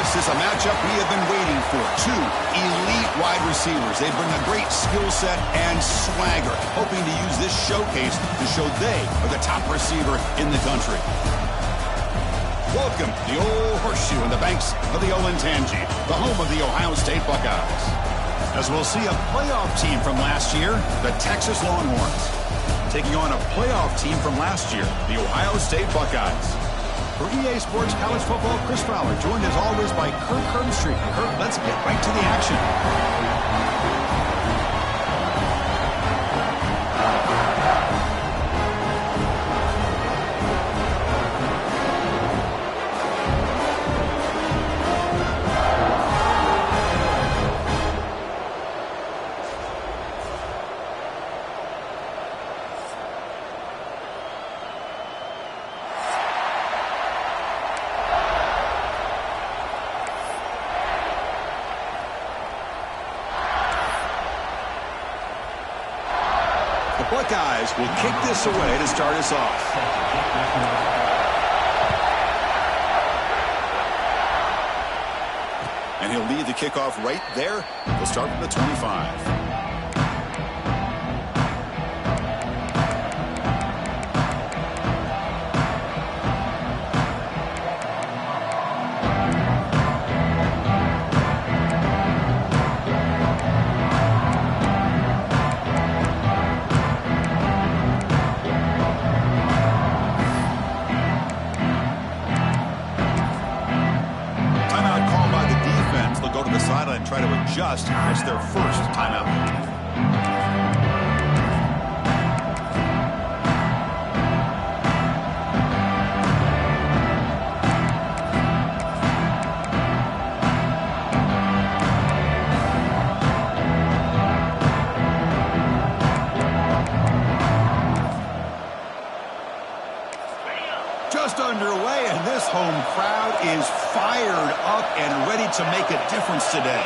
This is a matchup we have been waiting for. Two elite wide receivers. They bring a great skill set and swagger, hoping to use this showcase to show they are the top receiver in the country. Welcome to the Old Horseshoe on the banks of the Olentangy, the home of the Ohio State Buckeyes. As we'll see a playoff team from last year, the Texas Longhorns, taking on a playoff team from last year, the Ohio State Buckeyes. For EA Sports College Football, Chris Fowler, joined as always by Kirk Herbstreit. Kirk, let's get right to the action. Buckeyes will kick this away to start us off. And he'll lead the kickoff right there. He'll start from the 25. And try to adjust as their first timeout. Just underway, and this home crowd is fired up and ready to make a difference today.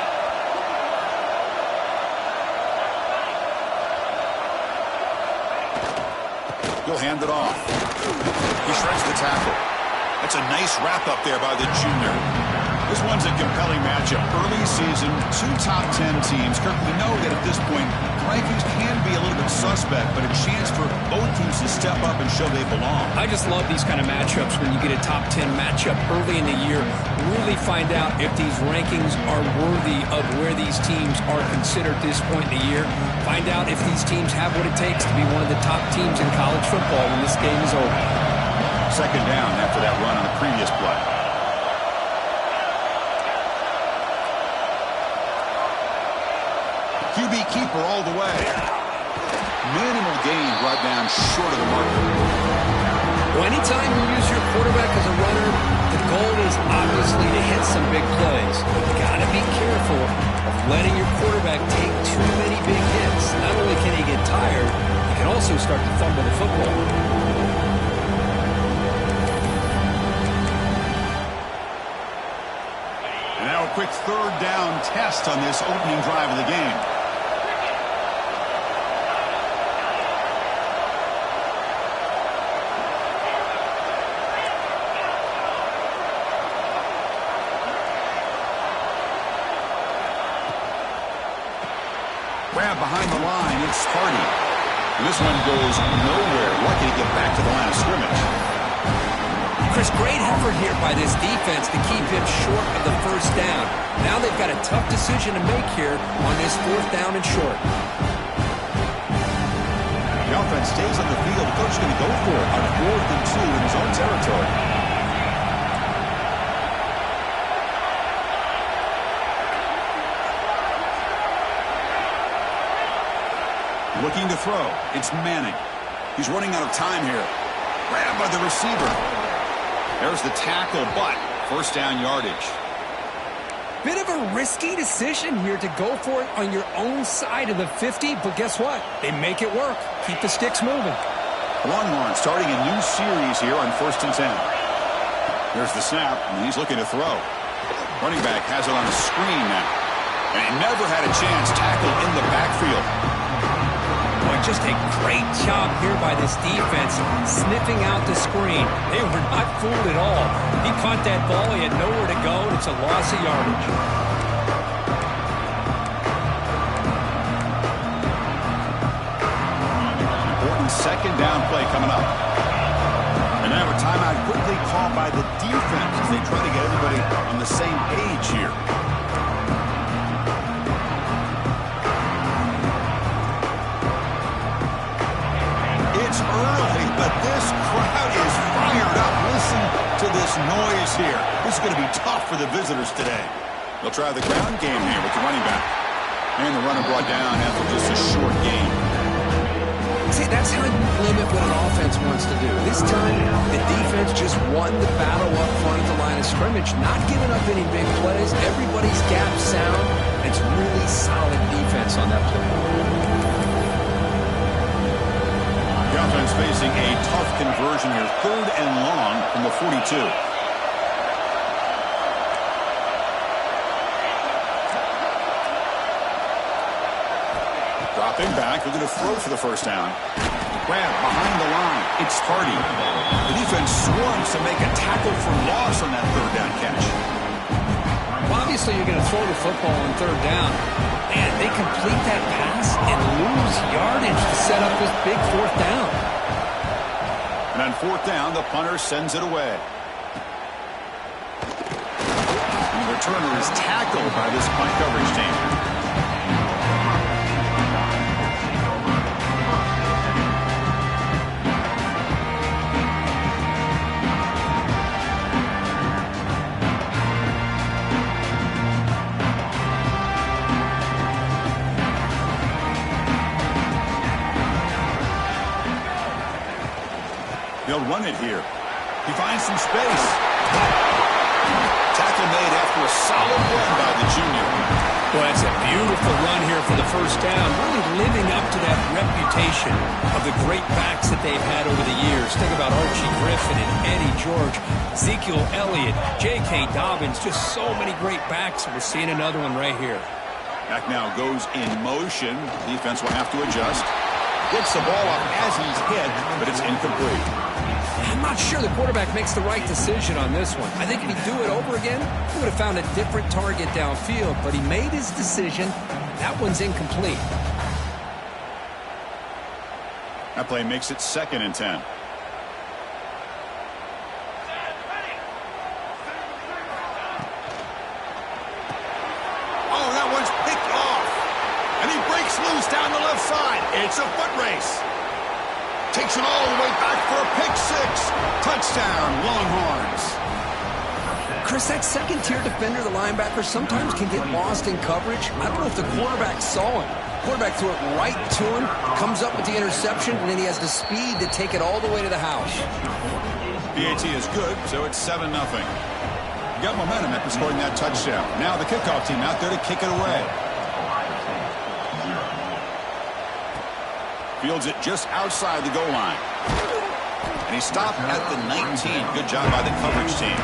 He'll hand it off. He shreds the tackle. That's a nice wrap up there by the junior. This one's a compelling matchup. Early season, two top 10 teams. Kirk, we know that at this point, rankings can be a little bit suspect, but a chance for both teams to step up and show they belong. I just love these kind of matchups when you get a top 10 matchup early in the year. Really find out if these rankings are worthy of where these teams are considered at this point in the year. Find out if these teams have what it takes to be one of the top teams in college football when this game is over. Second down after that run on the previous play. QB keeper all the way. Minimal gain brought down short of the marker. Well, anytime you use your quarterback as a runner, the goal is obviously to hit some big plays. You got to be careful of letting your quarterback take too many big hits. Not only can he get tired, he can also start to fumble the football. And now a quick third down test on this opening drive of the game. Grab behind the line, it's Hardy. And this one goes nowhere. Lucky to get back to the line of scrimmage. Chris, great effort here by this defense to keep him short of the first down. Now they've got a tough decision to make here on this fourth down and short. The offense stays on the field. The coach is going to go for it on 4th and 2 in his own territory. Looking to throw. It's Manning. He's running out of time here. Grabbed by the receiver. There's the tackle, but first down yardage. Bit of a risky decision here to go for it on your own side of the 50, but guess what? They make it work. Keep the sticks moving. Longhorn starting a new series here on 1st and 10. There's the snap, and he's looking to throw. Running back has it on the screen now. And he never had a chance tackled in the backfield. Boy, just a great job here by this defense, sniffing out the screen. They were not fooled at all. He caught that ball. He had nowhere to go, and it's a loss of yardage. Important second down play coming up. And now a timeout quickly called by the defense as they try to get everybody on the same page here. It's early, but this crowd is fired up. Listen to this noise here. This is going to be tough for the visitors today. They'll try the ground game here with the running back. And the runner brought down after just a short game. See, that's how you limit what an offense wants to do. This time, the defense just won the battle up front at the line of scrimmage, not giving up any big plays. Everybody's gap sound. It's really solid defense on that play. The offense facing a tough conversion here. 3rd and long from the 42. Dropping back, they're going to throw for the first down. Grab behind the line. It's Hardy. The defense swarms to make a tackle for loss on that 3rd down catch. Well, obviously, you're going to throw the football on 3rd down. And they complete that pass and lose yardage to set up this big 4th down. And on 4th down, the punter sends it away. And the returner is tackled by this punt coverage team. They'll run it here. He finds some space. Tackle made after a solid run by the junior. Well, that's a beautiful run here for the first down, really living up to that reputation of the great backs that they've had over the years. Think about Archie Griffin and Eddie George, Ezekiel Elliott, J.K. Dobbins, just so many great backs. We're seeing another one right here. Back now goes in motion. Defense will have to adjust. Gets the ball up as he's hit, but it's incomplete. I'm not sure the quarterback makes the right decision on this one. I think if he'd do it over again, he would have found a different target downfield, but he made his decision. That one's incomplete. That play makes it 2nd and 10. Oh, that one's picked off. And he breaks loose down the left side. It's a foot race. Takes it all the way back for a pick 6. Touchdown, Longhorns. Chris, that second-tier defender, the linebacker, sometimes can get lost in coverage. I don't know if the quarterback saw him. Quarterback threw it right to him, comes up with the interception, and then he has the speed to take it all the way to the house. PAT is good, so it's 7-0. Got momentum after scoring that touchdown. Now the kickoff team out there to kick it away. Fields it just outside the goal line. And he stopped at the 19. Good job by the coverage team.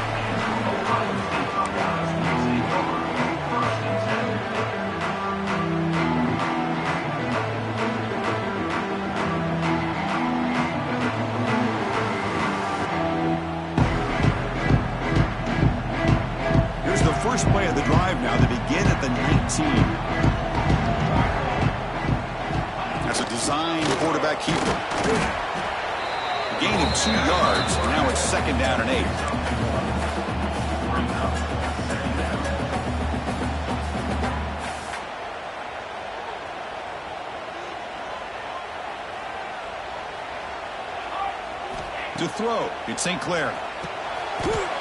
Here's the first play of the drive now. They begin at the 19. That's a design quarterback keeper. A gain of 2 yards, and now it's 2nd down and 8. To throw, it's St. Clair.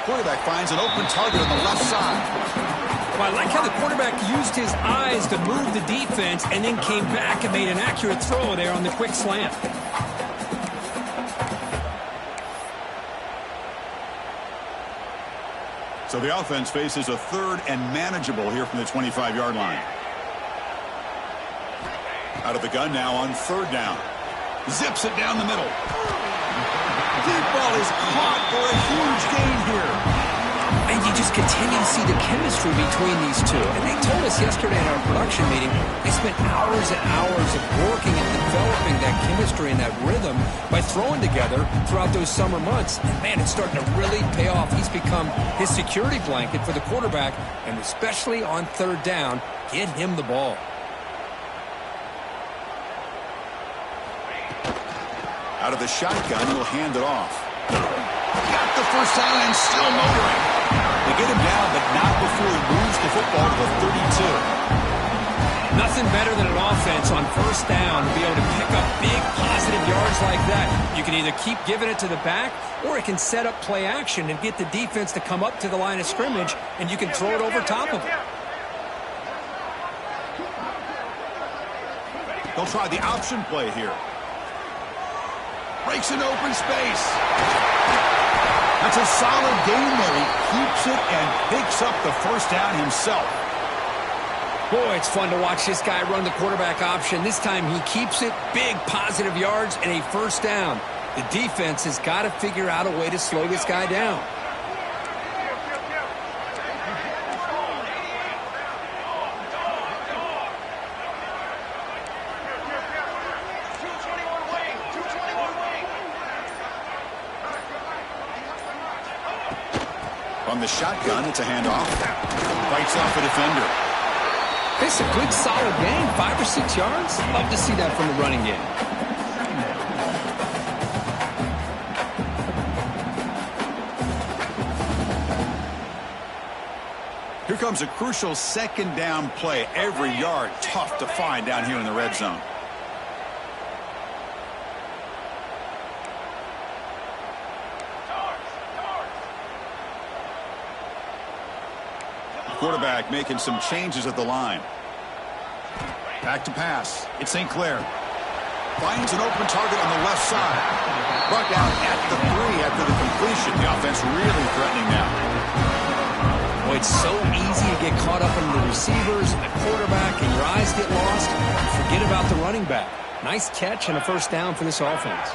Quarterback finds an open target on the left side. Well, I like how the quarterback used his eyes to move the defense and then came back and made an accurate throw there on the quick slant. So the offense faces a 3rd and manageable here from the 25-yard line. Out of the gun now on 3rd down. Zips it down the middle. Deep ball is caught for a huge gain here. He And you just continue to see the chemistry between these two. And they told us yesterday in our production meeting, they spent hours and hours of working and developing that chemistry and that rhythm by throwing together throughout those summer months. And man, it's starting to really pay off. He's become his security blanket for the quarterback, and especially on third down, get him the ball. Out of the shotgun, he'll hand it off. Got the first down and still motoring. They get him down, but not before he moves the football to the 32. Nothing better than an offense on first down to be able to pick up big positive yards like that. You can either keep giving it to the back, or it can set up play action and get the defense to come up to the line of scrimmage, and you can throw it over top of them. They'll try the option play here. Breaks an open space. That's a solid gain there. He keeps it and picks up the first down himself. Boy, it's fun to watch this guy run the quarterback option. This time he keeps it, big positive yards, and a first down. The defense has got to figure out a way to slow this guy down. From the shotgun, it's a handoff. Fights off a defender. It's a good, solid gain, 5 or 6 yards. Love to see that from the running game. Here comes a crucial second down play. Every yard tough to find down here in the red zone. Quarterback making some changes at the line. Back to pass. It's St. Clair. Finds an open target on the left side. Brought down at the 3 after the completion. The offense really threatening now. Boy, it's so easy to get caught up in the receivers and the quarterback, and your eyes get lost. Forget about the running back. Nice catch and a first down for this offense.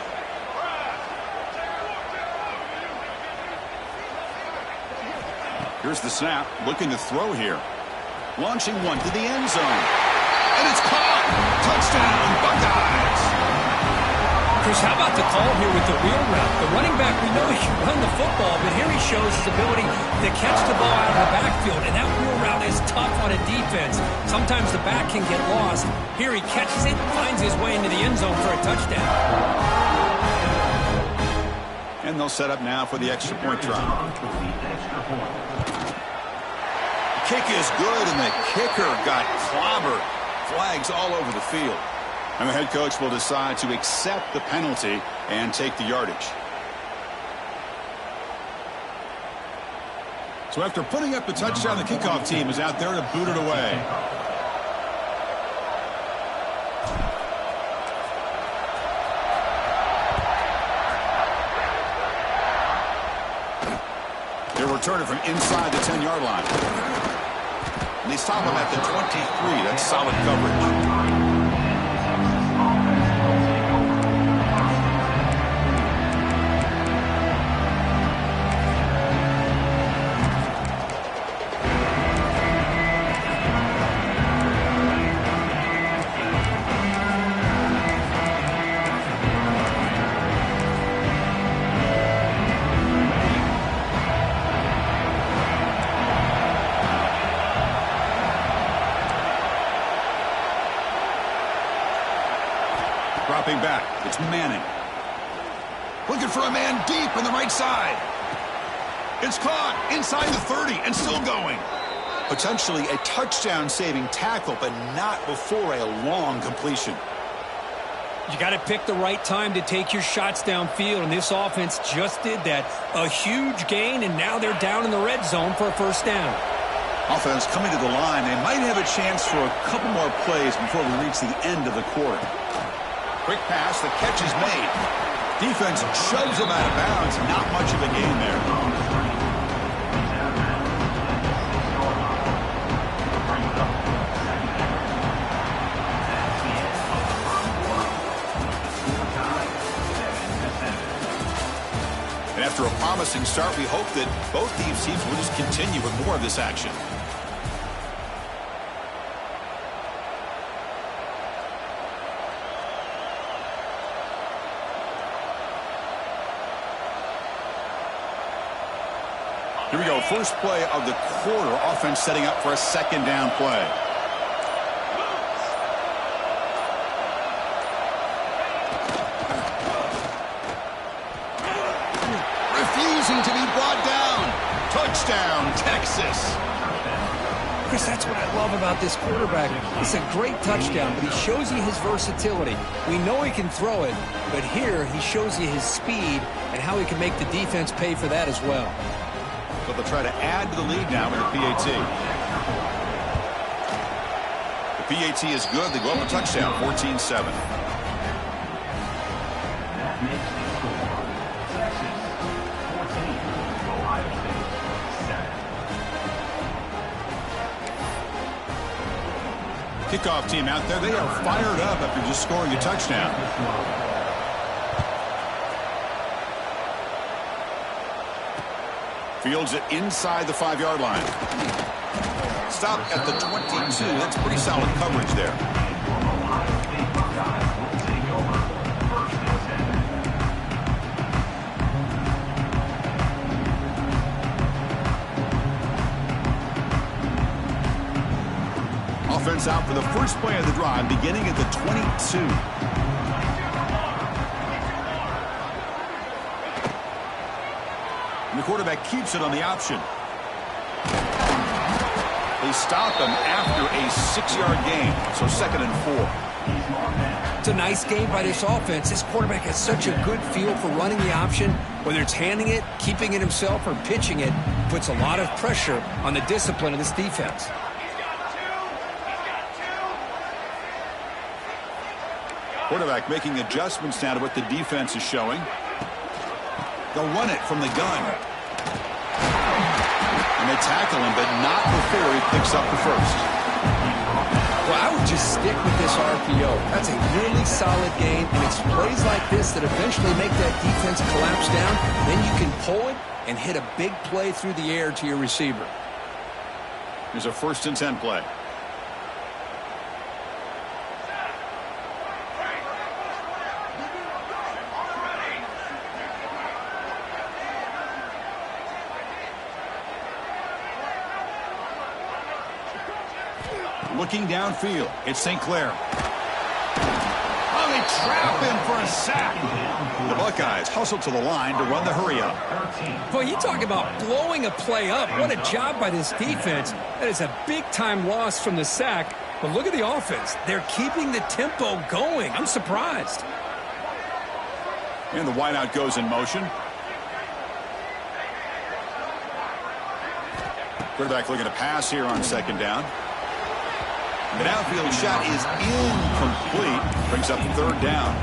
Here's the snap, looking to throw here. Launching one to the end zone. And it's caught! Touchdown, Buckeyes! Chris, how about the call here with the wheel route? The running back, we know he can run the football, but here he shows his ability to catch the ball out of the backfield, and that wheel route is tough on a defense. Sometimes the back can get lost. Here he catches it, finds his way into the end zone for a touchdown. And they'll set up now for the extra point try. Kick is good, and the kicker got clobbered. Flags all over the field. And the head coach will decide to accept the penalty and take the yardage. So after putting up the touchdown, the kickoff team is out there to boot it away. They'll return it from inside the 10-yard line. And they stop him at the 23. That's solid coverage. Dropping back, it's Manning. Looking for a man deep on the right side. It's caught inside the 30 and still going. Potentially a touchdown-saving tackle, but not before a long completion. You got to pick the right time to take your shots downfield, and this offense just did that. A huge gain, and now they're down in the red zone for a first down. Offense coming to the line. They might have a chance for a couple more plays before we reach the end of the quarter. Quick pass, the catch is made. Defense shoves him out of bounds. Not much of a gain there. After a promising start, we hope that both these teams will just continue with more of this action. Here we go, first play of the quarter. Offense setting up for a second down play. Refusing to be brought down. Touchdown, Texas. Chris, that's what I love about this quarterback. It's a great touchdown, but he shows you his versatility. We know he can throw it, but here he shows you his speed and how he can make the defense pay for that as well. But they'll try to add to the lead now with the PAT. The PAT is good. They go up a touchdown, 14-7. Kickoff team out there. They are fired up after just scoring a touchdown. Fields it inside the 5-yard line. Stop at the 22. That's pretty solid coverage there. Offense out for the first play of the drive, beginning at the 22. And the quarterback keeps it on the option. They stop him after a 6-yard gain, so 2nd and 4. It's a nice game by this offense. This quarterback has such a good feel for running the option. Whether it's handing it, keeping it himself, or pitching it, puts a lot of pressure on the discipline of this defense. Quarterback making adjustments now to what the defense is showing. They'll run it from the gun. And they tackle him, but not before he picks up the first. Well, I would just stick with this RPO. That's a really solid game, and it's plays like this that eventually make that defense collapse down. Then you can pull it and hit a big play through the air to your receiver. Here's a 1st and 10 play. Looking downfield, it's St. Clair. Oh, they trap him for a sack. The Buckeyes hustle to the line to run the hurry-up. Boy, you talk about blowing a play up. What a job by this defense. That is a big-time loss from the sack. But look at the offense. They're keeping the tempo going. I'm surprised. And the wideout goes in motion. Quarterback looking to pass here on 2nd down. The downfield shot is incomplete. Brings up 3rd down.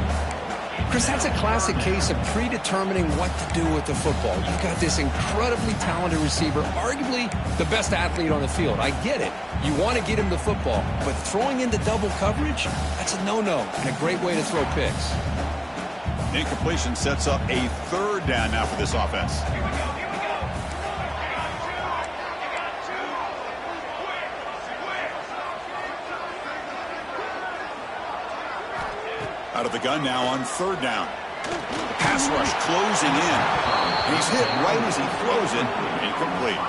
Chris, that's a classic case of predetermining what to do with the football. You've got this incredibly talented receiver, arguably the best athlete on the field. I get it. You want to get him the football, but throwing into double coverage, that's a no-no and a great way to throw picks. Incompletion sets up a 3rd down now for this offense. Out of the gun now on 3rd down. The pass rush closing in. And he's hit right as he throws it. Incomplete.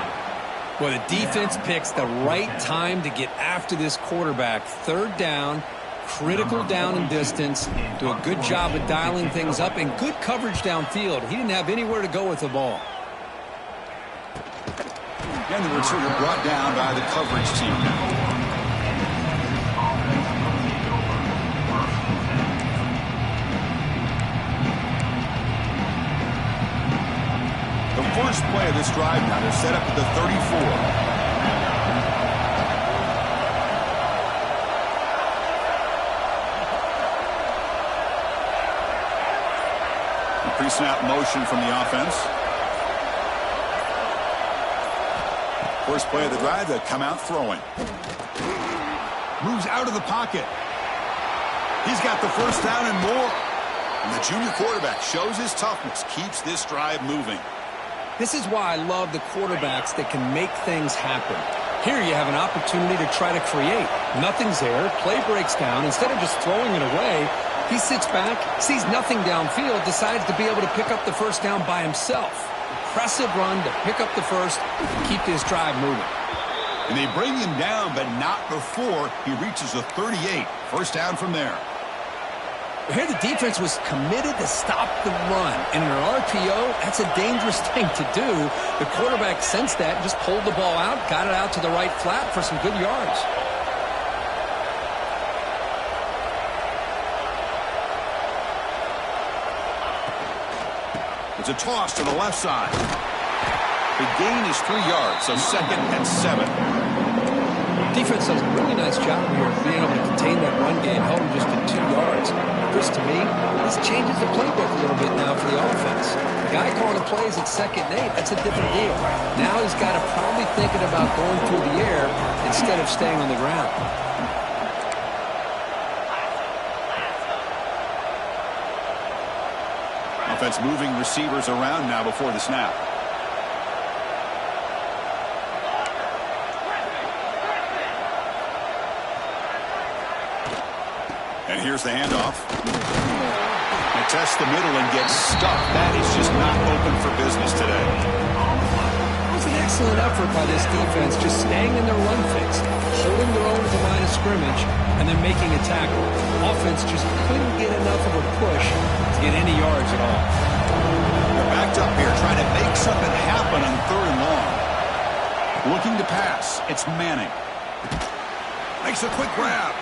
Well, the defense picks the right time to get after this quarterback. 3rd down, critical down and distance. Do a good job of dialing things up and good coverage downfield. He didn't have anywhere to go with the ball. And the returner brought down by the coverage team. First play of this drive now. They're set up at the 34. Pre-snap motion from the offense. First play of the drive, they come out throwing. Moves out of the pocket. He's got the first down and more. And the junior quarterback shows his toughness, keeps this drive moving. This is why I love the quarterbacks that can make things happen. Here you have an opportunity to try to create. Nothing's there. Play breaks down. Instead of just throwing it away, he sits back, sees nothing downfield, decides to be able to pick up the first down by himself. Impressive run to pick up the first and keep this drive moving. And they bring him down, but not before he reaches the 38. First down from there. Here the defense was committed to stop the run. And in an RPO, that's a dangerous thing to do. The quarterback sensed that and just pulled the ball out, got it out to the right flat for some good yards. It's a toss to the left side. The gain is 3 yards, so 2nd and 7. Defense does a really nice job here of being able to contain that run game, held him just to 2 yards. Chris, to me, this changes the playbook a little bit now for the offense. The guy calling the plays at 2nd and 8, that's a different deal. Now he's got to probably thinking about going through the air instead of staying on the ground. Offense moving receivers around now before the snap. And here's the handoff. And tests the middle and gets stuck. That is just not open for business today. It was an excellent effort by this defense, just staying in their run fix, holding their own at the line of scrimmage, and then making a tackle. Offense just couldn't get enough of a push to get any yards at all. They're backed up here, trying to make something happen on 3rd and long. Looking to pass. It's Manning. Makes a quick grab.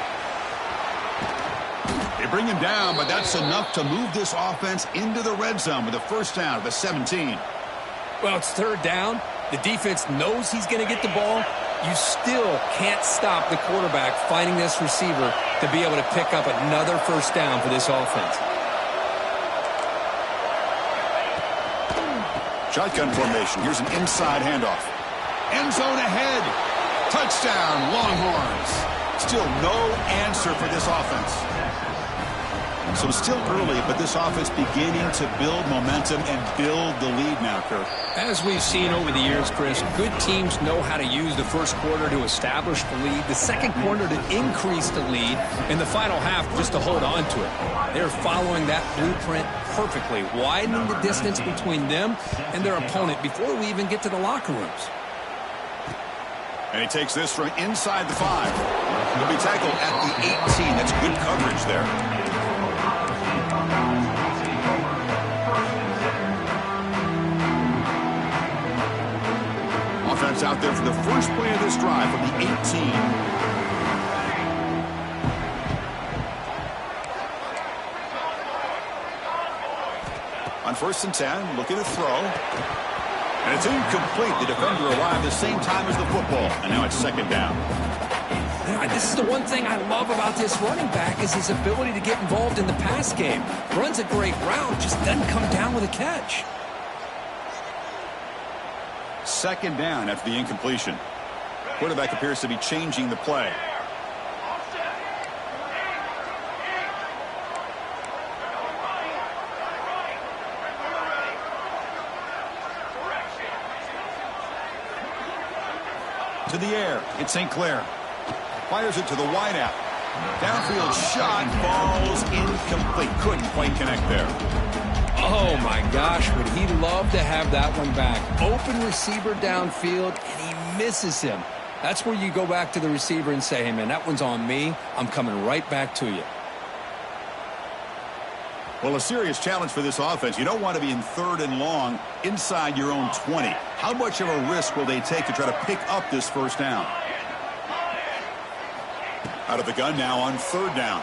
They bring him down, but that's enough to move this offense into the red zone with a first down at the 17. Well, it's 3rd down. The defense knows he's going to get the ball. You still can't stop the quarterback finding this receiver to be able to pick up another first down for this offense. Shotgun formation. Here's an inside handoff. End zone ahead. Touchdown, Longhorns. Still no answer for this offense. So still early, but this offense beginning to build momentum and build the lead now, Kirk. As we've seen over the years, Chris, good teams know how to use the first quarter to establish the lead, the second quarter to increase the lead, and the final half just to hold on to it. They're following that blueprint perfectly, widening the distance between them and their opponent before we even get to the locker rooms. And he takes this from inside the 5. He'll be tackled at the 18. That's good coverage there. Offense out there for the first play of this drive from the 18. On 1st and 10, looking to throw. And it's incomplete. The defender arrived the same time as the football. And now it's 2nd down. This is the one thing I love about this running back is his ability to get involved in the pass game. Runs a great route, just doesn't come down with a catch. 2nd down after the incompletion. Quarterback appears to be changing the play. To the air. It's St. Clair. Fires it to the wideout. Downfield shot falls incomplete. Couldn't quite connect there. Oh, my gosh, would he love to have that one back. Open receiver downfield, and he misses him. That's where you go back to the receiver and say, hey, man, that one's on me. I'm coming right back to you. Well, a serious challenge for this offense. You don't want to be in 3rd and long inside your own 20. How much of a risk will they take to try to pick up this first down? Out of the gun now on 3rd down.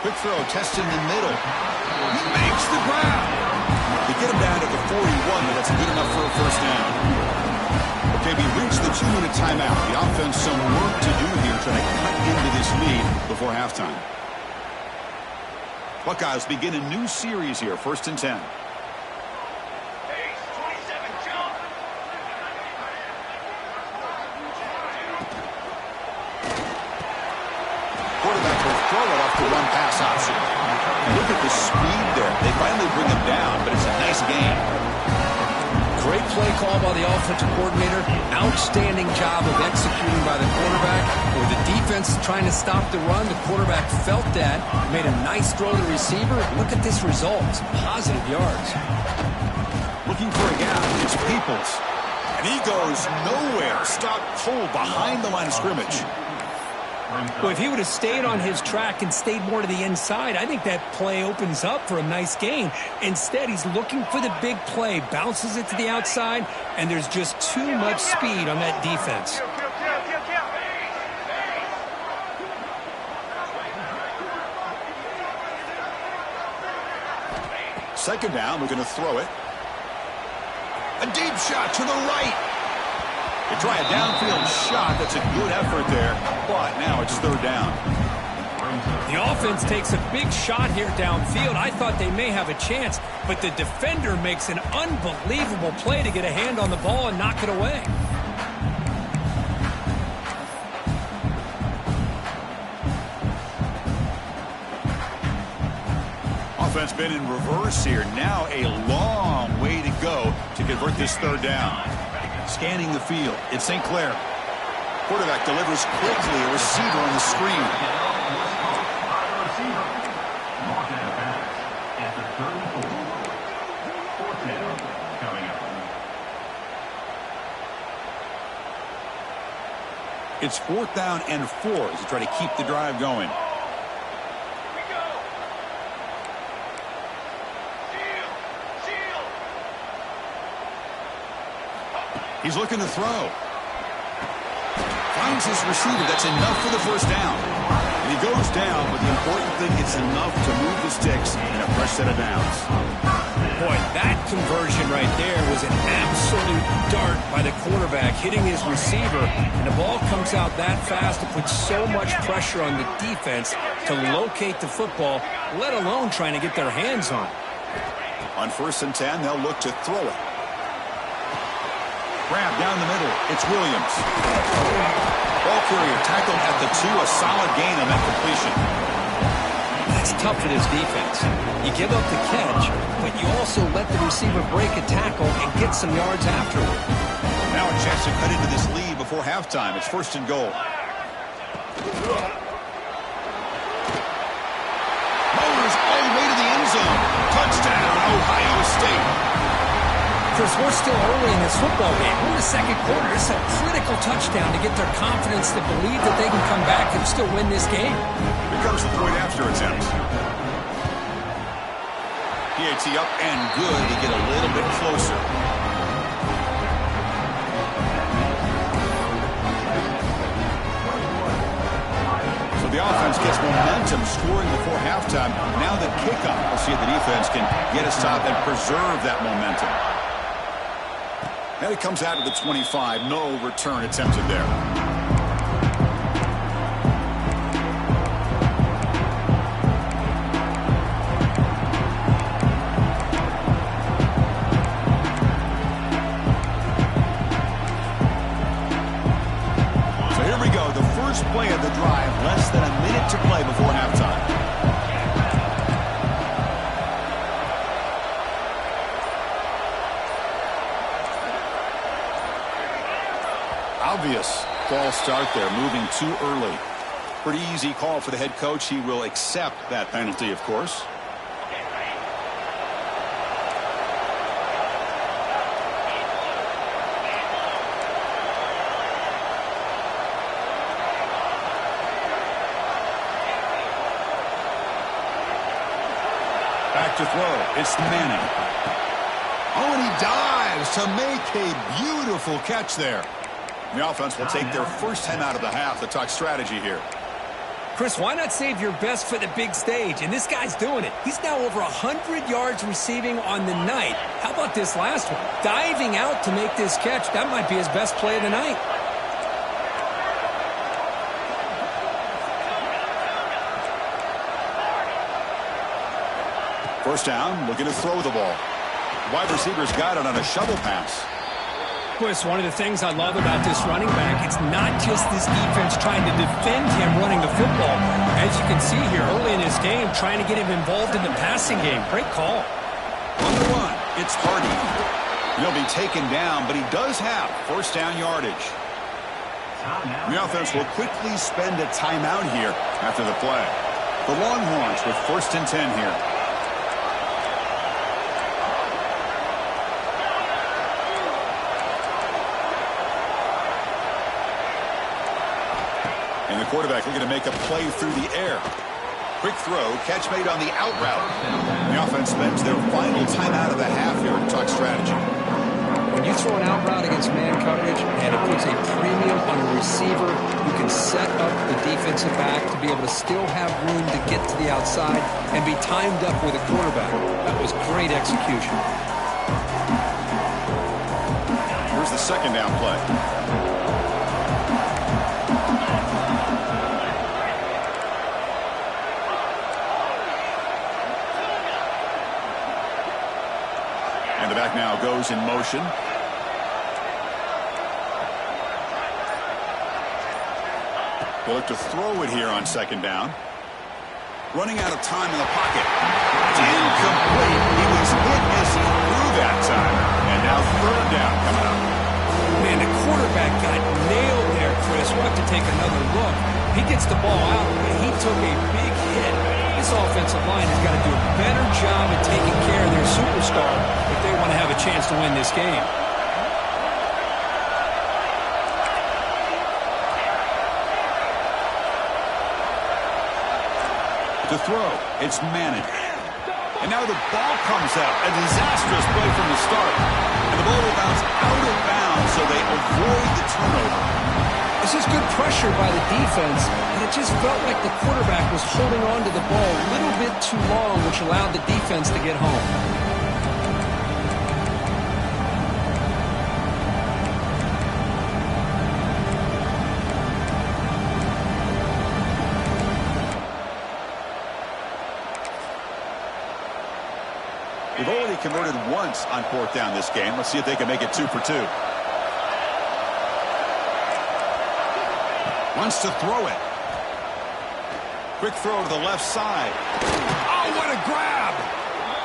Quick throw, testing the middle. He makes the grab. They get him down to the 41, but that's good enough for a first down. Okay, we reached the 2-minute timeout. The offense some work to do here trying to cut into this lead before halftime. Buckeyes begin a new series here, 1st and 10. Quarterback will throw it off the run-pass option. Look at the speed there. They finally bring him down, but it's a nice gain. Great play call by the offensive coordinator. Outstanding job of executing by the quarterback. With the defense trying to stop the run, the quarterback felt that, made a nice throw to the receiver. Look at this result. Some positive yards. Looking for a gap. It's Peoples. And he goes nowhere. Stopped cold behind the line of scrimmage. Well, if he would have stayed on his track and stayed more to the inside, I think that play opens up for a nice gain. Instead, he's looking for the big play, bounces it to the outside, and there's just too much speed on that defense. Second down, we're going to throw it. A deep shot to the right. They try a downfield shot. That's a good effort there, but now it's third down. The offense takes a big shot here downfield. I thought they may have a chance, but the defender makes an unbelievable play to get a hand on the ball and knock it away. Offense been in reverse here. Now a long way to go to convert this third down. Scanning the field, it's St. Clair. Quarterback delivers quickly, a receiver on the screen. It's 4th down and 4 as they try to keep the drive going. He's looking to throw. Finds his receiver. That's enough for the first down. And he goes down, but the important thing, it's enough to move the sticks in a fresh set of downs. Boy, that conversion right there was an absolute dart by the quarterback, hitting his receiver. And the ball comes out that fast to put so much pressure on the defense to locate the football, let alone trying to get their hands on it. On 1st and 10, they'll look to throw it. Grab down the middle. It's Williams. Ball carrier tackled at the 2. A solid gain on that completion. That's tough for this defense. You give up the catch, but you also let the receiver break a tackle and get some yards afterward. Now a chance to cut into this lead before halftime. It's 1st and goal. Motors all the way to the end zone. Touchdown, Ohio State. Chris, we're still early in this football game. We're in the second quarter. It's a critical touchdown to get their confidence to believe that they can come back and still win this game. Here comes the point after attempt. PAT up and good to get a little bit closer. So the offense gets momentum scoring before halftime. Now the kickoff. We'll see if the defense can get a stop and preserve that momentum. And it comes out of the 25. No return attempted there. So here we go. The first play of the drive. Less than a minute to play before halftime. Obvious false start there, moving too early. Pretty easy call for the head coach. He will accept that penalty, of course. Back to throw. It's Manning. Oh, and he dives to make a beautiful catch there. The offense will take their first 10 out of the half to talk strategy here. Chris, why not save your best for the big stage? And this guy's doing it. He's now over 100 yards receiving on the night. How about this last one? Diving out to make this catch. That might be his best play of the night. First down, looking to throw the ball. Wide receiver's got it on a shovel pass. Chris, one of the things I love about this running back, it's not just this defense trying to defend him running the football. As you can see here early in this game, trying to get him involved in the passing game. Great call. On the run, it's Hardy. He'll be taken down, but he does have first down yardage. The offense will quickly spend a timeout here after the play. The Longhorns with first and 10 here. And the quarterback looking to make a play through the air. Quick throw, catch made on the out route. The offense spends their final timeout of the half here to talk strategy. When you throw an out route against man coverage, and it puts a premium on a receiver who can set up the defensive back to be able to still have room to get to the outside and be timed up with a quarterback. That was great execution. Here's the second down play. And the back now goes in motion. They'll look to throw it here on second down. Running out of time in the pocket. Incomplete. He was hit as he threw that time. And now third down coming up. Man, the quarterback got nailed there, Chris. We'll have to take another look. He gets the ball out, but he took a big hit. This offensive line has got to do a better job of taking care of their superstar if they want to have a chance to win this game. To throw, it's Manning. And now the ball comes out. A disastrous play from the start. And the ball will bounce out of bounds, so they avoid the turnover. This is good pressure by the defense, and it just felt like the quarterback was holding on to the ball a little bit too long, which allowed the defense to get home. They've already converted once on fourth down this game. Let's see if they can make it 2 for 2. Wants to throw it. Quick throw to the left side. Oh, what a grab!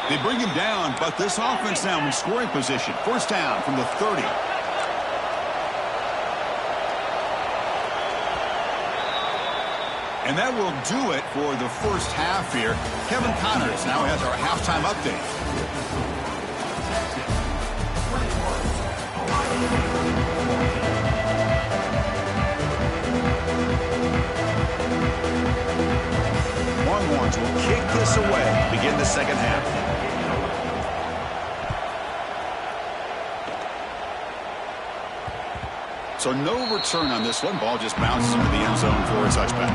They bring him down, but this offense now in scoring position. First down from the 30. And that will do it for the first half here. Kevin Connors now has our halftime update. Longhorns will kick this away, begin the second half. So no return on this one. Ball just bounces into the end zone for a touchback.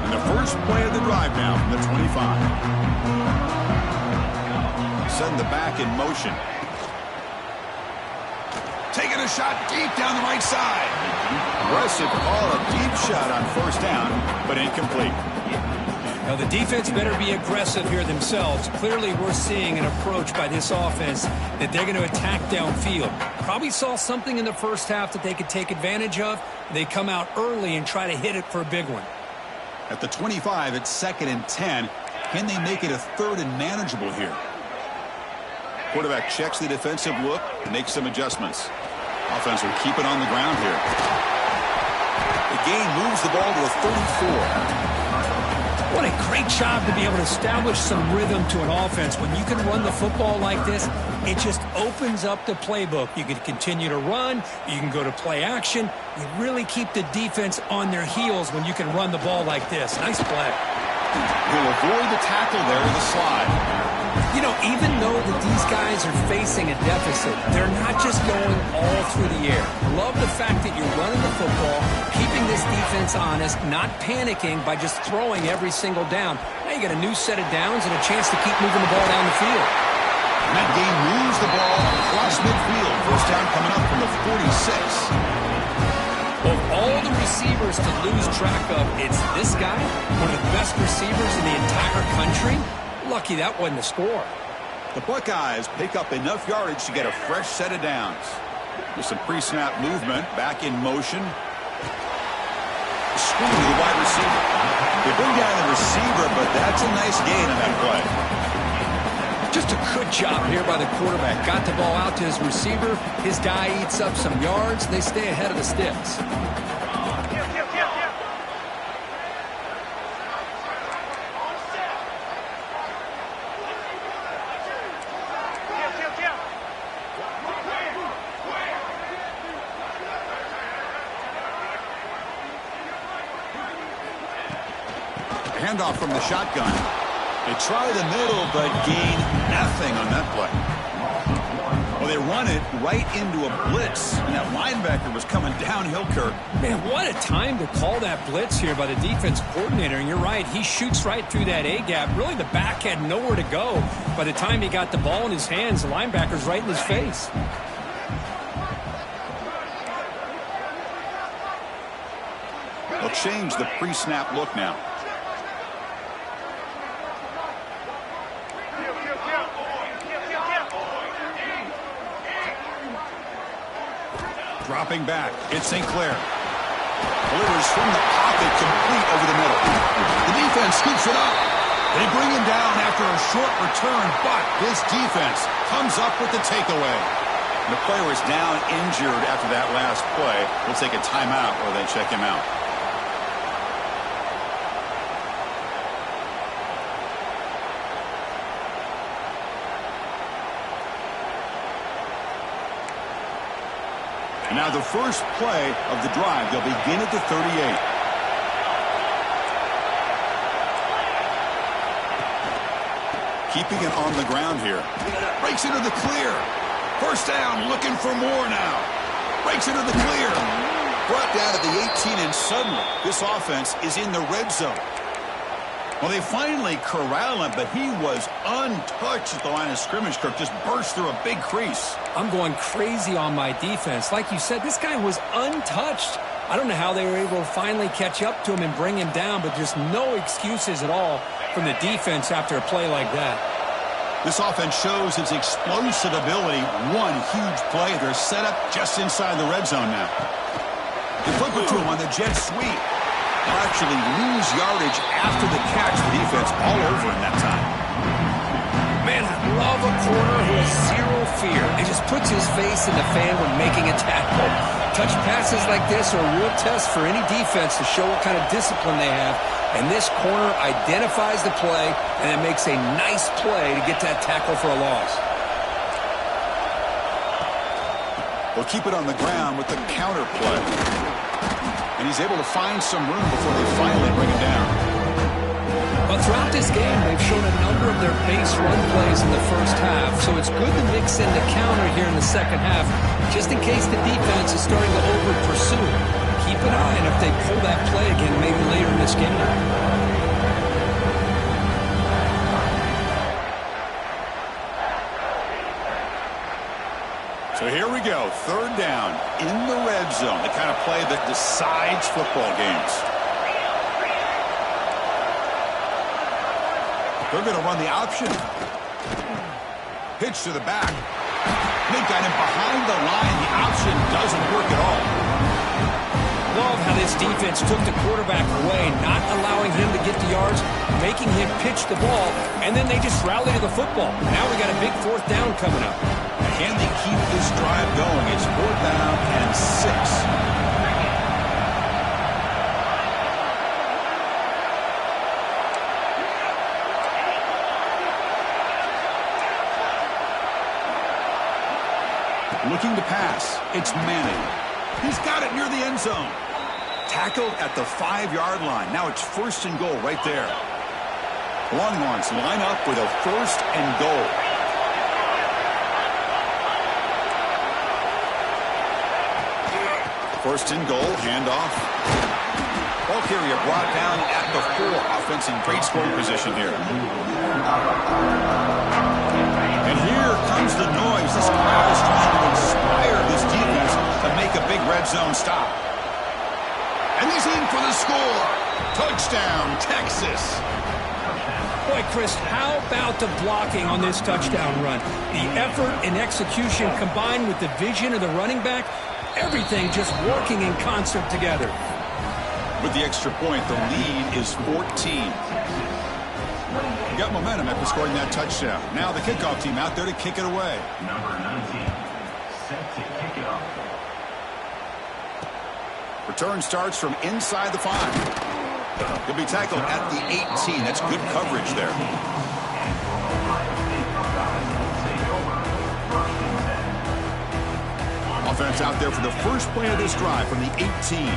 And the first play of the drive now from the 25. Send the back in motion. Taking a shot deep down the right side. Aggressive call, a deep shot on first down, but incomplete. Now, the defense better be aggressive here themselves. Clearly, we're seeing an approach by this offense that they're going to attack downfield. Probably saw something in the first half that they could take advantage of. They come out early and try to hit it for a big one. At the 25, it's 2nd and 10. Can they make it a 3rd and manageable here? Quarterback checks the defensive look and makes some adjustments. Offense will keep it on the ground here. The gain moves the ball to a 34. What a great job to be able to establish some rhythm to an offense. When you can run the football like this, it just opens up the playbook. You can continue to run. You can go to play action. You really keep the defense on their heels when you can run the ball like this. Nice play. He'll avoid the tackle there with a slide. You know, even though that these guys are facing a deficit, they're not just going all through the air. Love the fact that you're running the football, keeping this defense honest, not panicking by just throwing every single down. Now you got a new set of downs and a chance to keep moving the ball down the field. And that game moves the ball across midfield. First down coming up from the 46. Of all the receivers to lose track of, it's this guy, one of the best receivers in the entire country. Lucky that wasn't a score. The Buckeyes pick up enough yardage to get a fresh set of downs. With some pre-snap movement, back in motion. screen to the wide receiver. They bring down the receiver, but that's a nice gain on that play. Just a good job here by the quarterback. Got the ball out to his receiver. His guy eats up some yards. They stay ahead of the sticks. Handoff from the shotgun. They try the middle, but gain nothing on that play. Well, they run it right into a blitz, and that linebacker was coming downhill, Kurt. Man, what a time to call that blitz here by the defense coordinator. And you're right, he shoots right through that A-gap. Really, the back had nowhere to go. By the time he got the ball in his hands, the linebacker's right in his face. They'll change the pre-snap look now. Dropping back, it's St. Clair. Delivers from the pocket, complete over the middle. The defense scoops it up. They bring him down after a short return, but this defense comes up with the takeaway. The player is down injured after that last play. We'll take a timeout or then check him out. And now the first play of the drive. They'll begin at the 38. Keeping it on the ground here. Breaks into the clear. First down, looking for more now. Breaks into the clear. Brought down at the 18, and suddenly this offense is in the red zone. Well, they finally corral him, but he was untouched at the line of scrimmage. Kirk just burst through a big crease. I'm going crazy on my defense. Like you said, this guy was untouched. I don't know how they were able to finally catch up to him and bring him down, but just no excuses at all from the defense after a play like that. This offense shows its explosive ability. One huge play. They're set up just inside the red zone now. They flip it to him on the jet sweep. They'll actually lose yardage after the catch. The defense all over in that time. Man, I love a corner who has zero fear. He just puts his face in the fan when making a tackle. Touch passes like this are a real test for any defense to show what kind of discipline they have. And this corner identifies the play, and it makes a nice play to get that tackle for a loss. They'll keep it on the ground with the counter play. And he's able to find some room before they finally bring him down. But throughout this game, they've shown a number of their base run plays in the first half, so it's good to mix in the counter here in the second half, just in case the defense is starting to over-pursue. Keep an eye on if they pull that play again maybe later in this game. So here we go, third down in the red zone, the kind of play that decides football games. They're going to run the option. Pitch to the back. They've got him behind the line. The option doesn't work at all. Love how this defense took the quarterback away, not allowing him to get the yards, making him pitch the ball, and then they just rally to the football. Now we got a big fourth down coming up. Can they keep this drive going? It's 4th down and 6. Looking to pass. It's Manning. He's got it near the end zone. Tackled at the 5-yard line. Now it's 1st and goal right there. Longhorns line up with a 1st and goal. First and goal, handoff. Ball carrier brought down at the 4. Offense in great scoring position here. And here comes the noise. This crowd is trying to inspire this defense to make a big red zone stop. And he's in for the score. Touchdown, Texas. Boy, Chris, how about the blocking on this touchdown run? The effort and execution combined with the vision of the running back, everything just working in concert together. With the extra point, the lead is 14. Got momentum after scoring that touchdown. Now the kickoff team out there to kick it away. Number 19, set to kick it off. Return starts from inside the 5. He'll be tackled at the 18. That's good coverage there. Offense out there for the first play of this drive from the 18.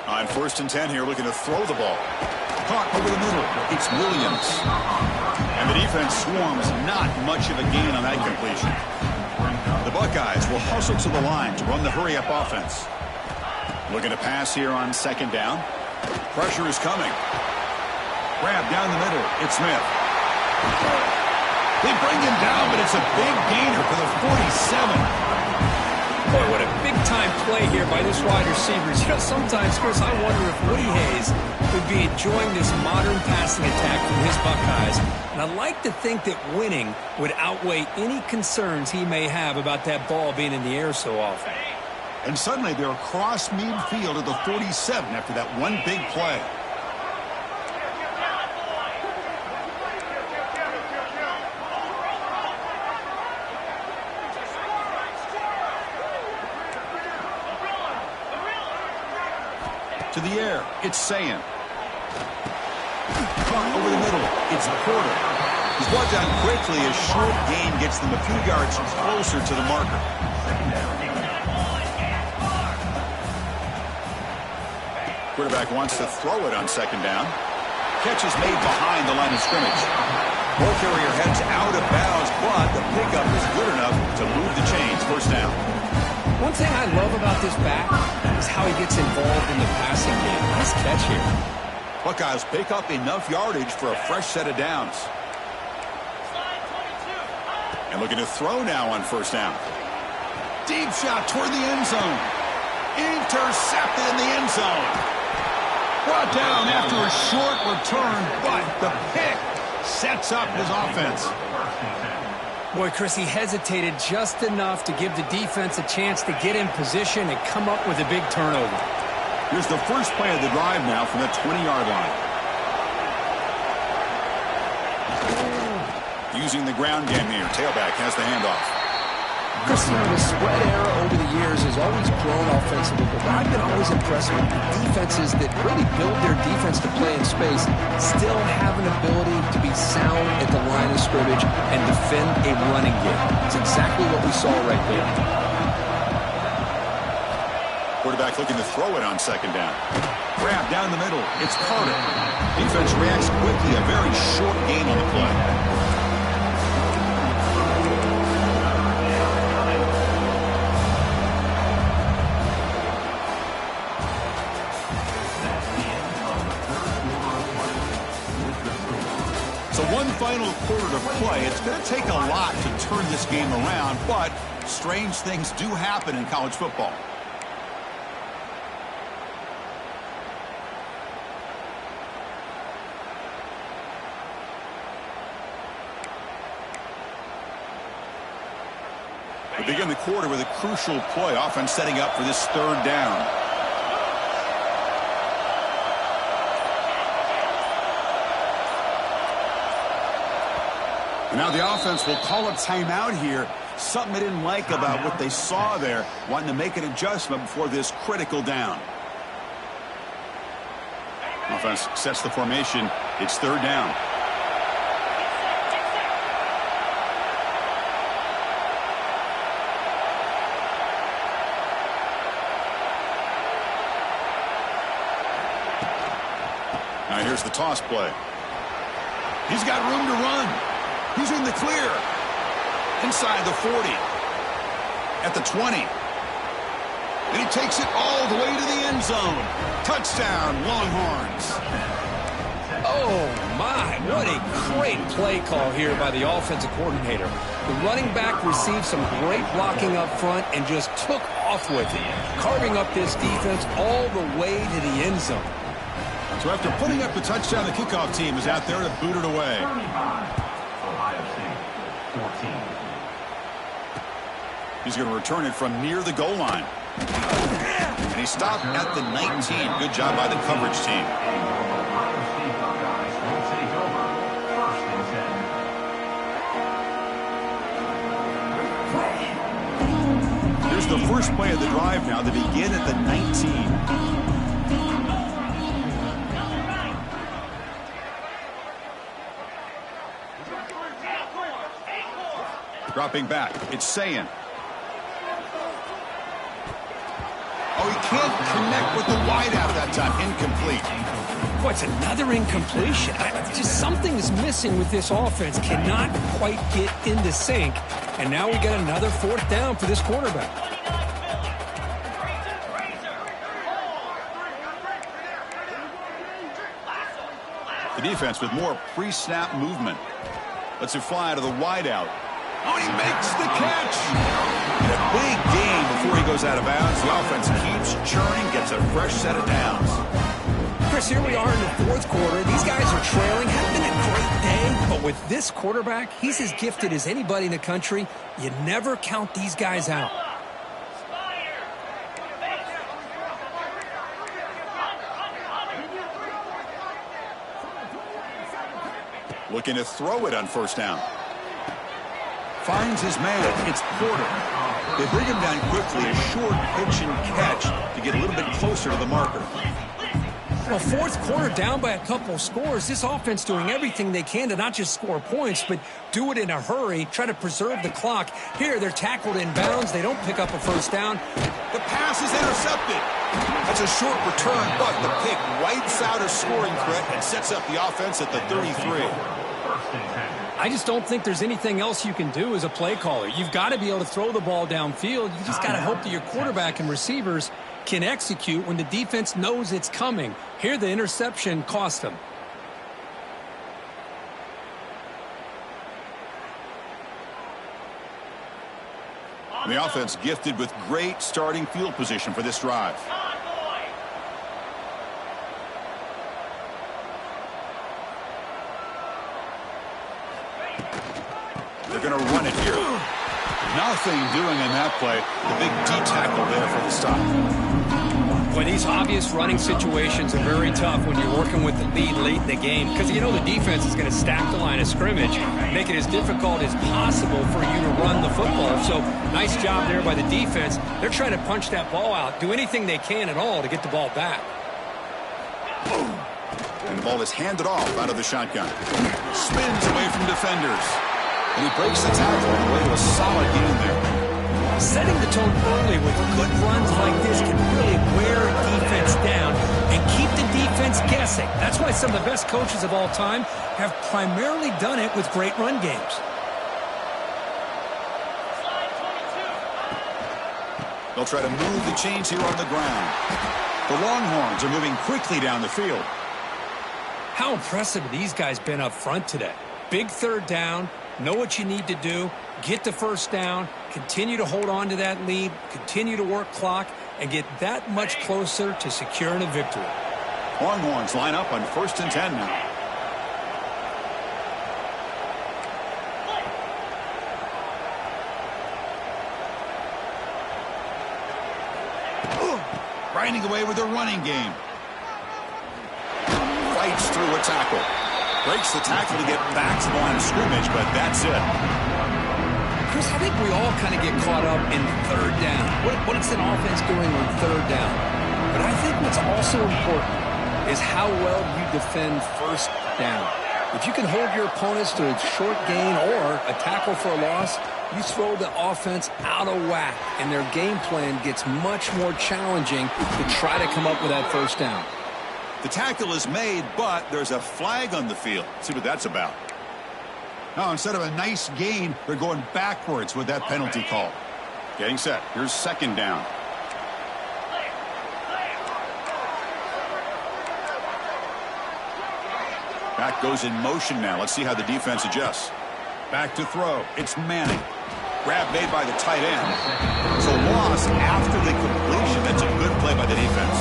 On 1st and 10 here, looking to throw the ball. Caught over the middle. It's Williams. And the defense swarms. Not much of a gain on that completion. The Buckeyes will hustle to the line to run the hurry-up offense. Looking to pass here on 2nd down. Pressure is coming. Grab down the middle. It's Smith. They bring him down, but it's a big gainer for the 47. Boy, what a big-time play here by this wide receiver. You know, sometimes, Chris, I wonder if Woody Hayes would be enjoying this modern passing attack from his Buckeyes. And I'd like to think that winning would outweigh any concerns he may have about that ball being in the air so often. And suddenly they're across midfield at the 47 after that one big play. To the air, it's Sayan. Caught over the middle, it's Porter. He's brought down quickly as short gain gets them a few yards closer to the marker. Quarterback wants to throw it on 2nd down. Catch is made behind the line of scrimmage. Ball carrier heads out of bounds, but the pickup is good enough to move the chains. 1st down. One thing I love about this back is how he gets involved in the passing game. Nice catch here. Buckeyes pick up enough yardage for a fresh set of downs. And looking to throw now on 1st down. Deep shot toward the end zone. Intercepted in the end zone. Brought down after a short return, but the pick sets up his offense. Boy, Chris, he hesitated just enough to give the defense a chance to get in position and come up with a big turnover. Here's the first play of the drive now from the 20-yard line. Using the ground game here. Tailback has the handoff. Chris, the spread era over the years has always grown offensively, but I've been always impressed with defenses that really build their defense to play in space, still have an ability to be sound at the line of scrimmage and defend a running game. It's exactly what we saw right there. Quarterback looking to throw it on 2nd down. Grab down the middle. It's Carter. Defense reacts quickly. A very short gain on the play. So one final quarter to play. It's going to take a lot to turn this game around, but strange things do happen in college football. We begin the quarter with a crucial play, offense setting up for this 3rd down. Now the offense will call a timeout here. Something they didn't like about what they saw there. Wanting to make an adjustment before this critical down. Offense sets the formation. It's 3rd down. Now here's the toss play. He's got room to run. He's in the clear. Inside the 40. At the 20. And he takes it all the way to the end zone. Touchdown, Longhorns. Oh, my. What a great play call here by the offensive coordinator. The running back received some great blocking up front and just took off with it, carving up this defense all the way to the end zone. So after putting up the touchdown, the kickoff team is out there to boot it away. 35, Ohio State, 14. He's going to return it from near the goal line. And he stopped at the 19. Good job by the coverage team. Ohio State Buckeyes will take over 1st and 10. Here's the first play of the drive now. They begin at the 19. Dropping back, it's Sayin. Oh, he can't connect with the wideout that time. Incomplete. What's another incompletion? Just something is missing with this offense. Cannot quite get into sync. And now we got another 4th down for this quarterback. The defense with more pre-snap movement. Lets it fly to the wideout. Oh, he makes the catch. And a big gain before he goes out of bounds. The offense keeps churning, gets a fresh set of downs. Chris, here we are in the 4th quarter. These guys are trailing. Having been a great day. But with this quarterback, he's as gifted as anybody in the country. You never count these guys out. Looking to throw it on 1st down. Finds his man. It's Porter. They bring him down quickly. A short pitch and catch to get a little bit closer to the marker. Well, 4th quarter down by a couple of scores. This offense doing everything they can to not just score points, but do it in a hurry, try to preserve the clock. Here, they're tackled in bounds. They don't pick up a 1st down. The pass is intercepted. That's a short return, but the pick wipes out a scoring threat and sets up the offense at the 33. I just don't think there's anything else you can do as a play caller. You've got to be able to throw the ball downfield. You just got to hope that your quarterback and receivers can execute when the defense knows it's coming. Here, the interception cost them. The offense gifted with great starting field position for this drive. They're going to run it here. Nothing doing in that play. The big D tackle there for the stop. Boy, these obvious running situations are very tough when you're working with the lead late in the game because you know the defense is going to stack the line of scrimmage, make it as difficult as possible for you to run the football. So nice job there by the defense. They're trying to punch that ball out, do anything they can at all to get the ball back. And the ball is handed off out of the shotgun. Spins away from defenders. And he breaks the tackle on the way to a solid gain there. Setting the tone early with good runs like this can really wear a defense down and keep the defense guessing. That's why some of the best coaches of all time have primarily done it with great run games. They'll try to move the chains here on the ground. The Longhorns are moving quickly down the field. How impressive have these guys been up front today? Big 3rd down. Know what you need to do, get the 1st down, continue to hold on to that lead, continue to work clock, and get that much closer to securing a victory. Longhorns line up on 1st and 10 now. Grinding away with their running game. Fights through a tackle. Breaks the tackle to get back to the line of scrimmage, but that's it. Chris, I think we all kind of get caught up in 3rd down. What is an offense doing on 3rd down? But I think what's also important is how well you defend 1st down. If you can hold your opponents to a short gain or a tackle for a loss, you throw the offense out of whack, and their game plan gets much more challenging to try to come up with that 1st down. The tackle is made, but there's a flag on the field. Let's see what that's about. Now, instead of a nice gain, they're going backwards with that penalty call. Getting set. Here's 2nd down. Back goes in motion now. Let's see how the defense adjusts. Back to throw. It's Manning. Grab made by the tight end. It's a loss after the completion. That's a good play by the defense.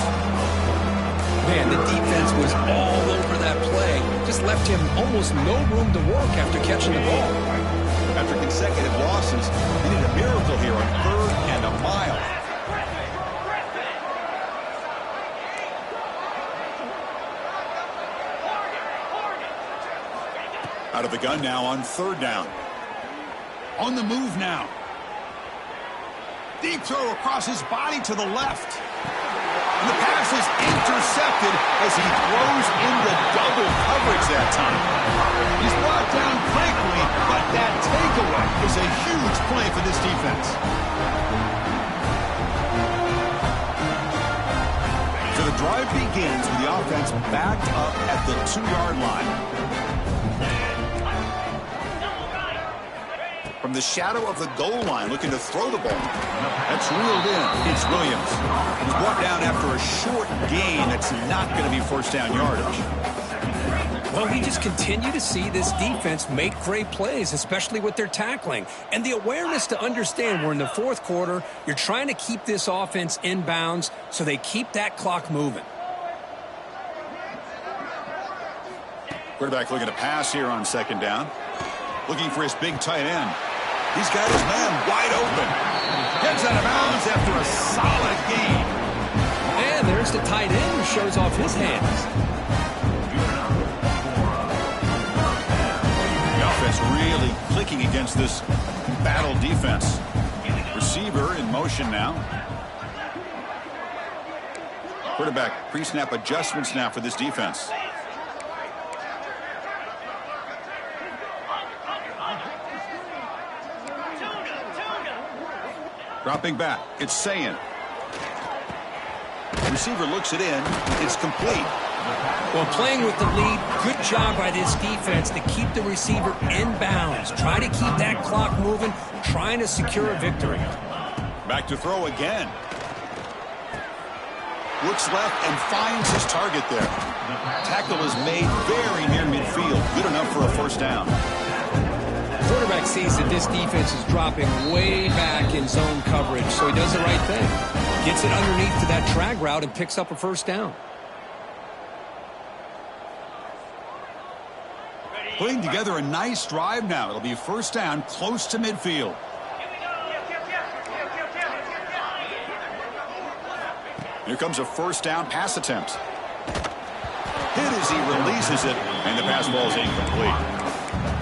Man, the defense was all over that play. Just left him almost no room to work after catching the ball. After consecutive losses, they need a miracle here on 3rd and a mile. Out of the gun now on 3rd down. On the move now. Deep throw across his body to the left. And the pass is intercepted as he throws into double coverage that time. He's brought down quickly, but that takeaway is a huge play for this defense. So the drive begins with the offense backed up at the 2-yard line. From the shadow of the goal line, looking to throw the ball. That's reeled in. It's Williams. He's brought down after a short gain that's not going to be first down yardage. Well, we just continue to see this defense make great plays, especially with their tackling. And the awareness to understand we're in the 4th quarter, you're trying to keep this offense in bounds so they keep that clock moving. Quarterback looking to pass here on 2nd down. Looking for his big tight end. He's got his man wide open. Gets out of bounds after a solid gain. And there's the tight end who shows off his hands. The offense really clicking against this battle defense. Receiver in motion now. Quarterback pre-snap adjustments now for this defense. Dropping back. It's Sayin. Receiver looks it in. It's complete. Well, playing with the lead, good job by this defense to keep the receiver in bounds. Try to keep that clock moving, trying to secure a victory. Back to throw again. Looks left and finds his target there. Tackle is made very near midfield. Good enough for a first down. Quarterback sees that this defense is dropping way back in zone coverage, so he does the right thing. Gets it underneath to that drag route and picks up a first down. Putting together a nice drive now. It'll be first down close to midfield. Here comes a first down pass attempt. Hit as he releases it, and the pass ball is incomplete.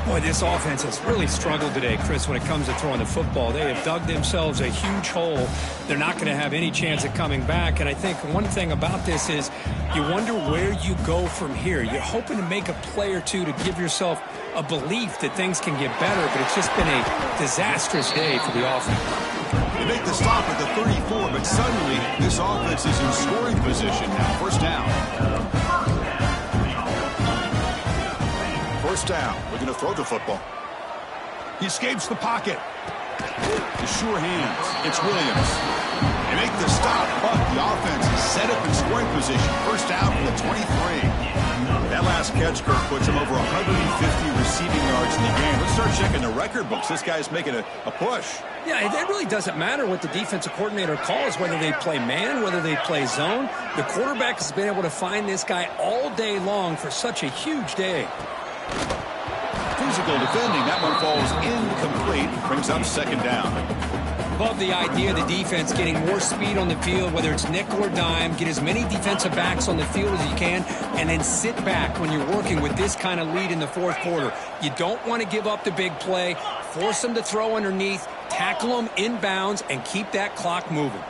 Boy, this offense has really struggled today, Chris, when it comes to throwing the football. They have dug themselves a huge hole. They're not going to have any chance of coming back. And I think one thing about this is you wonder where you go from here. You're hoping to make a play or two to give yourself a belief that things can get better, but it's just been a disastrous day for the offense. They make the stop at the 34, but suddenly this offense is in scoring position now. First down. First down. Looking to throw the football. He escapes the pocket. The sure hands. It's Williams. They make the stop, but the offense is set up in scoring position. First down from the 23. That last catch, Kirk, puts him over 150 receiving yards in the game. Let's start checking the record books. This guy's making a push. Yeah, it really doesn't matter what the defensive coordinator calls, whether they play man, whether they play zone. The quarterback has been able to find this guy all day long for such a huge day. Physical defending. That one falls incomplete. Brings up second down. Love the idea of the defense getting more speed on the field, whether it's nickel or dime. Get as many defensive backs on the field as you can, and then sit back when you're working with this kind of lead in the 4th quarter. You don't want to give up the big play. Force them to throw underneath. Tackle them in bounds and keep that clock moving.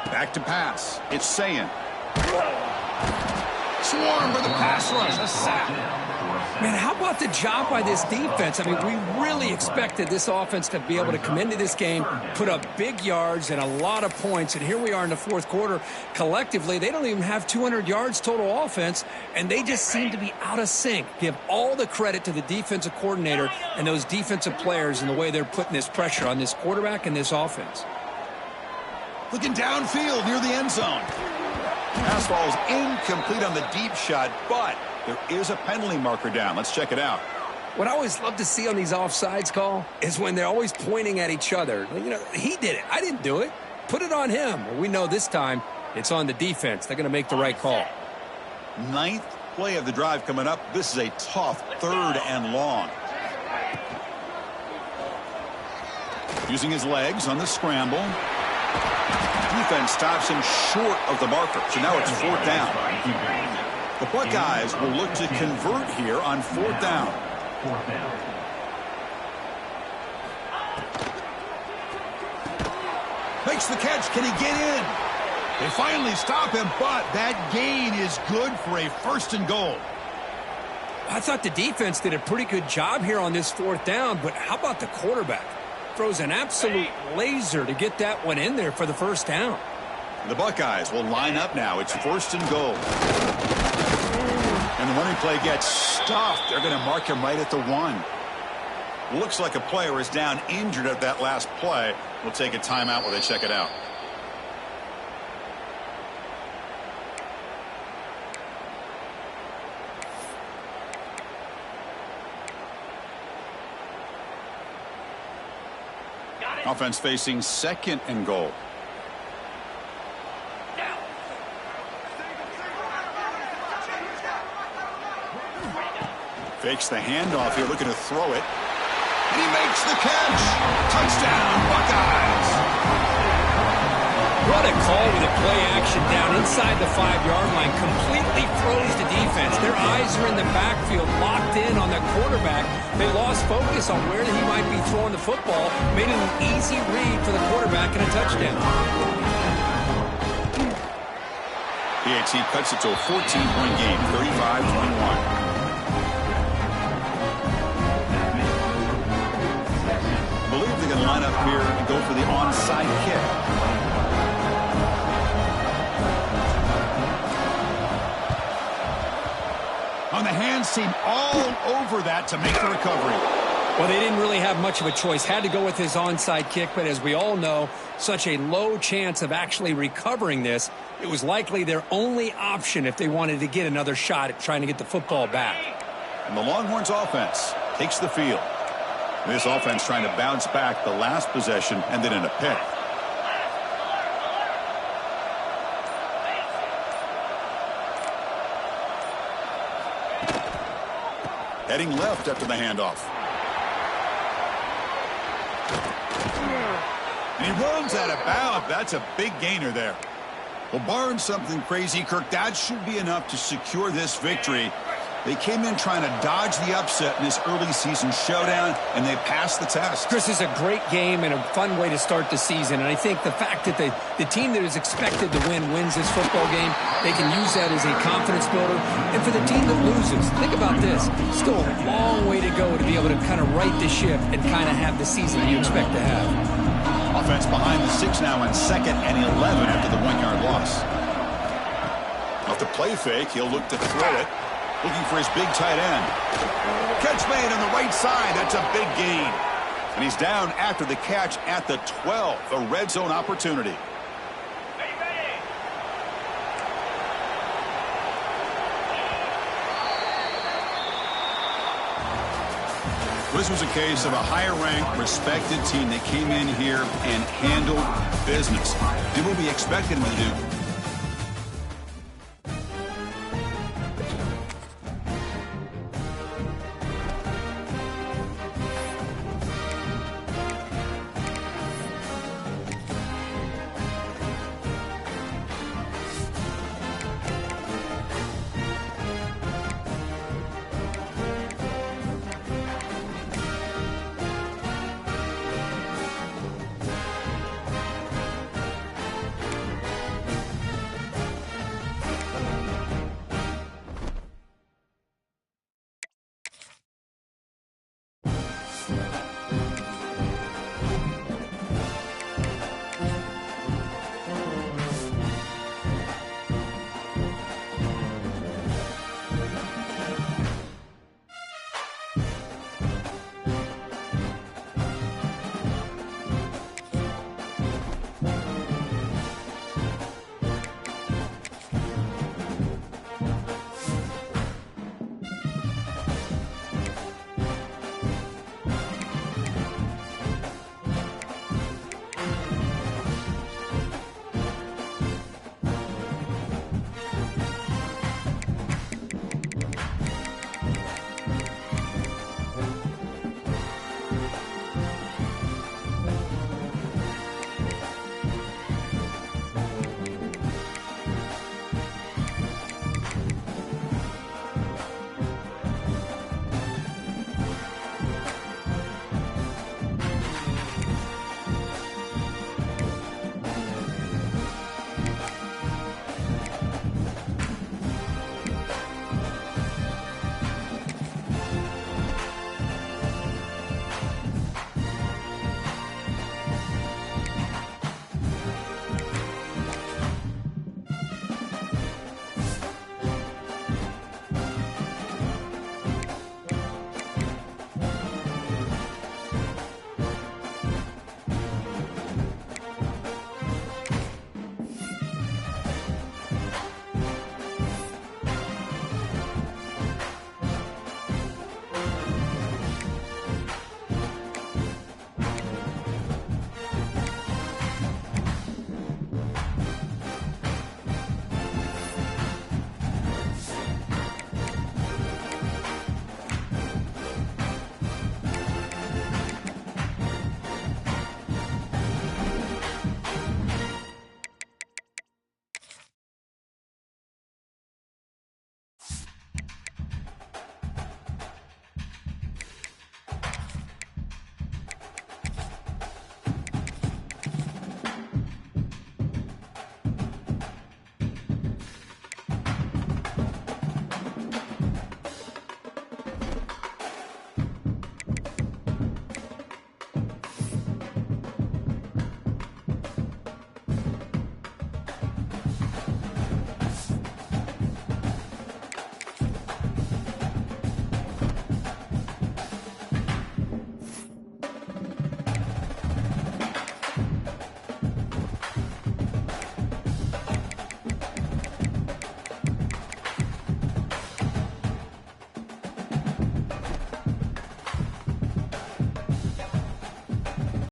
Back to pass. It's Sayin. Swarm for the pass rush. A sack. Man, how about the job by this defense? I mean, we really expected this offense to be able to come into this game, put up big yards and a lot of points, and here we are in the 4th quarter. Collectively, they don't even have 200 yards total offense, and they just seem to be out of sync. Give all the credit to the defensive coordinator and those defensive players and the way they're putting this pressure on this quarterback and this offense. Looking downfield near the end zone. Pass falls incomplete on the deep shot, but there is a penalty marker down. Let's check it out. What I always love to see on these offsides call is when they're always pointing at each other. You know, he did it. I didn't do it. Put it on him. Well, we know this time it's on the defense. They're going to make the right call. Ninth play of the drive coming up. This is a tough 3rd and long. Using his legs on the scramble. Defense stops him short of the marker. So now it's 4th down. The Buckeyes will look to convert here on 4th down. 4th down. Makes the catch. Can he get in? They finally stop him, but that gain is good for a 1st and goal. I thought the defense did a pretty good job here on this 4th down, but how about the quarterback? Throws an absolute laser to get that one in there for the 1st down. The Buckeyes will line up now. It's 1st and goal. And the running play gets stuffed. They're going to mark him right at the 1. Looks like a player is down injured at that last play. We'll take a timeout while they check it out. Offense facing 2nd and goal. Fakes the handoff here, looking to throw it. And he makes the catch. Touchdown, Buckeyes. What a call with a play action down inside the 5-yard line. Completely froze the defense. Their eyes are in the backfield, locked in on the quarterback. They lost focus on where he might be throwing the football. Made it an easy read for the quarterback and a touchdown. PAT cuts it to a 14-point game, 35-21. I believe they're going to line up here and go for the onside kick. On the hands team all over that to make the recovery. Well, they didn't really have much of a choice. Had to go with his onside kick, but as we all know, such a low chance of actually recovering this. It was likely their only option if they wanted to get another shot at trying to get the football back. And the Longhorns offense takes the field. This offense trying to bounce back the last possession and then in a pick. Heading left after the handoff. And he runs out of bounds. That's a big gainer there. Well, barring something crazy, Kirk, that should be enough to secure this victory. They came in trying to dodge the upset in this early season showdown, and they passed the test. Chris, is a great game and a fun way to start the season. And I think the fact that the team that is expected to win wins this football game, they can use that as a confidence builder. And for the team that loses, think about this. Still a long way to go to be able to kind of right the ship and kind of have the season you expect to have. Offense behind the 6 now on 2nd and 11 after the 1-yard loss. Off the play fake, he'll look to throw it. Looking for his big tight end. Catch made on the right side. That's a big gain. And he's down after the catch at the 12. A red zone opportunity. This was a case of a higher-ranked, respected team that came in here and handled business. Did what we expected them to do.